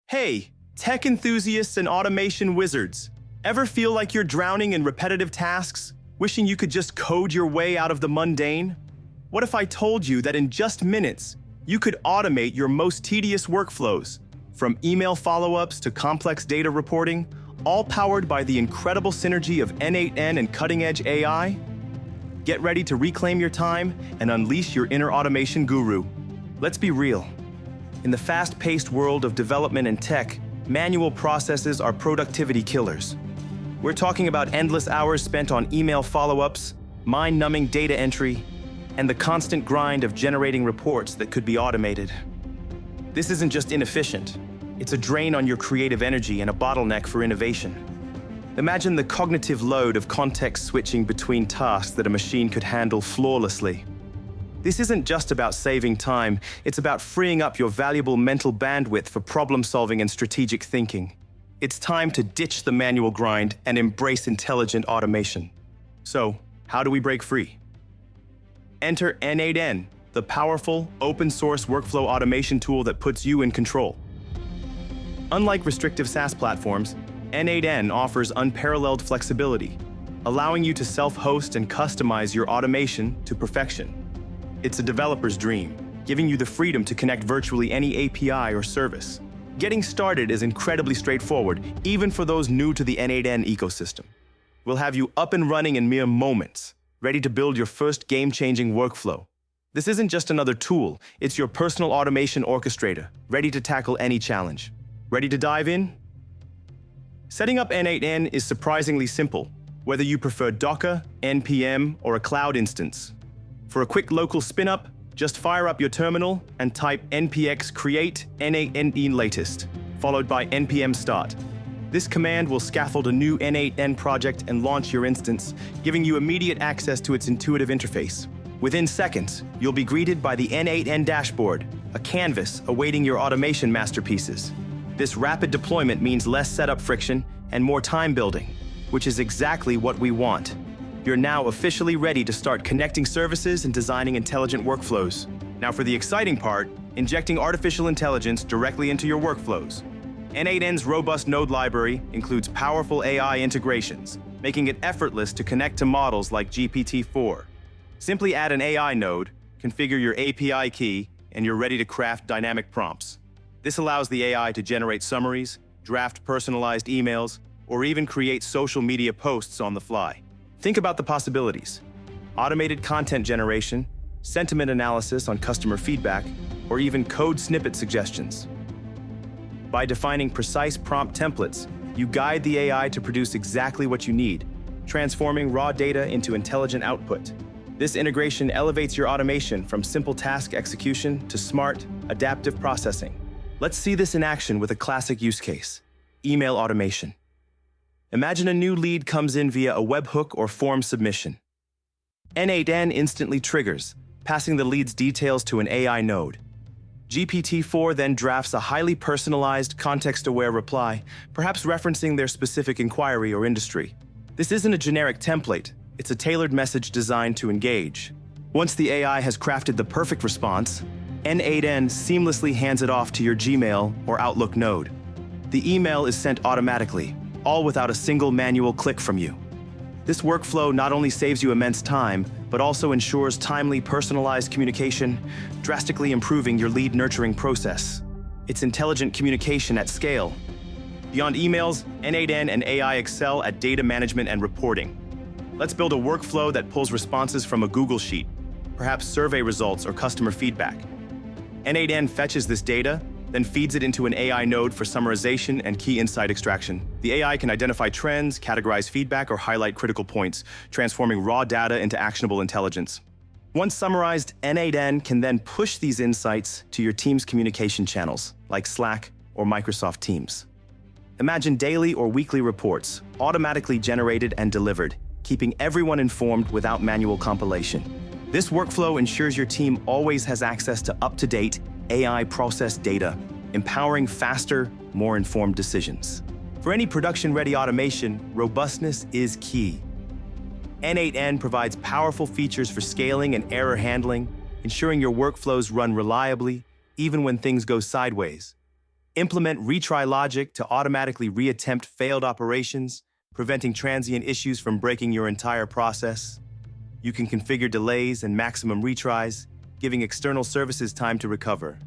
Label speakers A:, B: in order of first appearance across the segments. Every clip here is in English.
A: Hey, tech enthusiasts and automation wizards. Ever feel like you're drowning in repetitive tasks, wishing you could just code your way out of the mundane? What if I told you that in just minutes, you could automate your most tedious workflows, from email follow-ups to complex data reporting, all powered by the incredible synergy of N8N and cutting-edge AI? Get ready to reclaim your time and unleash your inner automation guru. Let's be real. In the fast-paced world of development and tech, manual processes are productivity killers. We're talking about endless hours spent on email follow-ups, mind-numbing data entry, and the constant grind of generating reports that could be automated. This isn't just inefficient. It's a drain on your creative energy and a bottleneck for innovation. Imagine the cognitive load of context switching between tasks that a machine could handle flawlessly. This isn't just about saving time, it's about freeing up your valuable mental bandwidth for problem-solving and strategic thinking. It's time to ditch the manual grind and embrace intelligent automation. So, how do we break free? Enter N8N, the powerful, open-source workflow automation tool that puts you in control. Unlike restrictive SaaS platforms, N8N offers unparalleled flexibility, allowing you to self-host and customize your automation to perfection. It's a developer's dream, giving you the freedom to connect virtually any API or service. Getting started is incredibly straightforward, even for those new to the N8N ecosystem. We'll have you up and running in mere moments, ready to build your first game-changing workflow. This isn't just another tool, it's your personal automation orchestrator, ready to tackle any challenge. Ready to dive in? Setting up N8N is surprisingly simple, whether you prefer Docker, NPM, or a cloud instance. For a quick local spin-up, just fire up your terminal and type npx create N8N latest, followed by npm start. This command will scaffold a new N8N project and launch your instance, giving you immediate access to its intuitive interface. Within seconds, you'll be greeted by the N8N dashboard, a canvas awaiting your automation masterpieces. This rapid deployment means less setup friction and more time building, which is exactly what we want. You're now officially ready to start connecting services and designing intelligent workflows. Now for the exciting part, injecting artificial intelligence directly into your workflows. N8N's robust node library includes powerful AI integrations, making it effortless to connect to models like GPT-4. Simply add an AI node, configure your API key, and you're ready to craft dynamic prompts. This allows the AI to generate summaries, draft personalized emails, or even create social media posts on the fly. Think about the possibilities: automated content generation, sentiment analysis on customer feedback, or even code snippet suggestions. By defining precise prompt templates, you guide the AI to produce exactly what you need, transforming raw data into intelligent output. This integration elevates your automation from simple task execution to smart, adaptive processing. Let's see this in action with a classic use case: email automation. Imagine a new lead comes in via a webhook or form submission. N8N instantly triggers, passing the lead's details to an AI node. GPT-4 then drafts a highly personalized, context-aware reply, perhaps referencing their specific inquiry or industry. This isn't a generic template, it's a tailored message designed to engage. Once the AI has crafted the perfect response, N8N seamlessly hands it off to your Gmail or Outlook node. The email is sent automatically, all without a single manual click from you. This workflow not only saves you immense time, but also ensures timely, personalized communication, drastically improving your lead nurturing process. It's intelligent communication at scale. Beyond emails, N8N and AI excel at data management and reporting. Let's build a workflow that pulls responses from a Google Sheet, perhaps survey results or customer feedback. N8N fetches this data, then feeds it into an AI node for summarization and key insight extraction. The AI can identify trends, categorize feedback, or highlight critical points, transforming raw data into actionable intelligence. Once summarized, N8N can then push these insights to your team's communication channels, like Slack or Microsoft Teams. Imagine daily or weekly reports, automatically generated and delivered, keeping everyone informed without manual compilation. This workflow ensures your team always has access to up-to-date AI processed data, empowering faster, more informed decisions. For any production-ready automation, robustness is key. N8N provides powerful features for scaling and error handling, ensuring your workflows run reliably, even when things go sideways. Implement retry logic to automatically reattempt failed operations, preventing transient issues from breaking your entire process. You can configure delays and maximum retries, giving external services time to recover.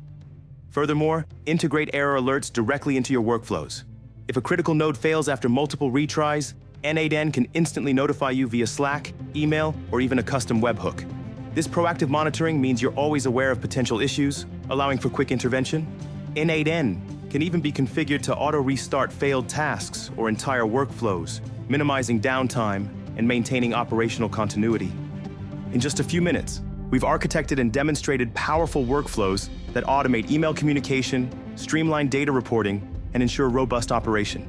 A: Furthermore, integrate error alerts directly into your workflows. If a critical node fails after multiple retries, N8N can instantly notify you via Slack, email, or even a custom webhook. This proactive monitoring means you're always aware of potential issues, allowing for quick intervention. N8N can even be configured to auto-restart failed tasks or entire workflows, minimizing downtime and maintaining operational continuity. In just a few minutes, we've architected and demonstrated powerful workflows that automate email communication, streamline data reporting, and ensure robust operation.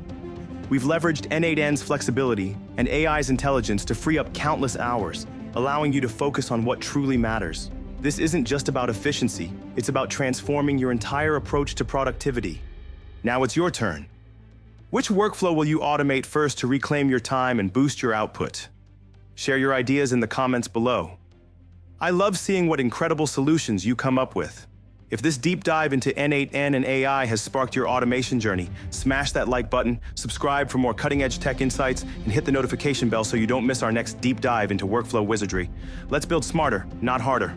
A: We've leveraged N8N's flexibility and AI's intelligence to free up countless hours, allowing you to focus on what truly matters. This isn't just about efficiency, it's about transforming your entire approach to productivity. Now it's your turn. Which workflow will you automate first to reclaim your time and boost your output? Share your ideas in the comments below. I love seeing what incredible solutions you come up with. If this deep dive into N8N and AI has sparked your automation journey, smash that like button, subscribe for more cutting-edge tech insights, and hit the notification bell so you don't miss our next deep dive into workflow wizardry. Let's build smarter, not harder.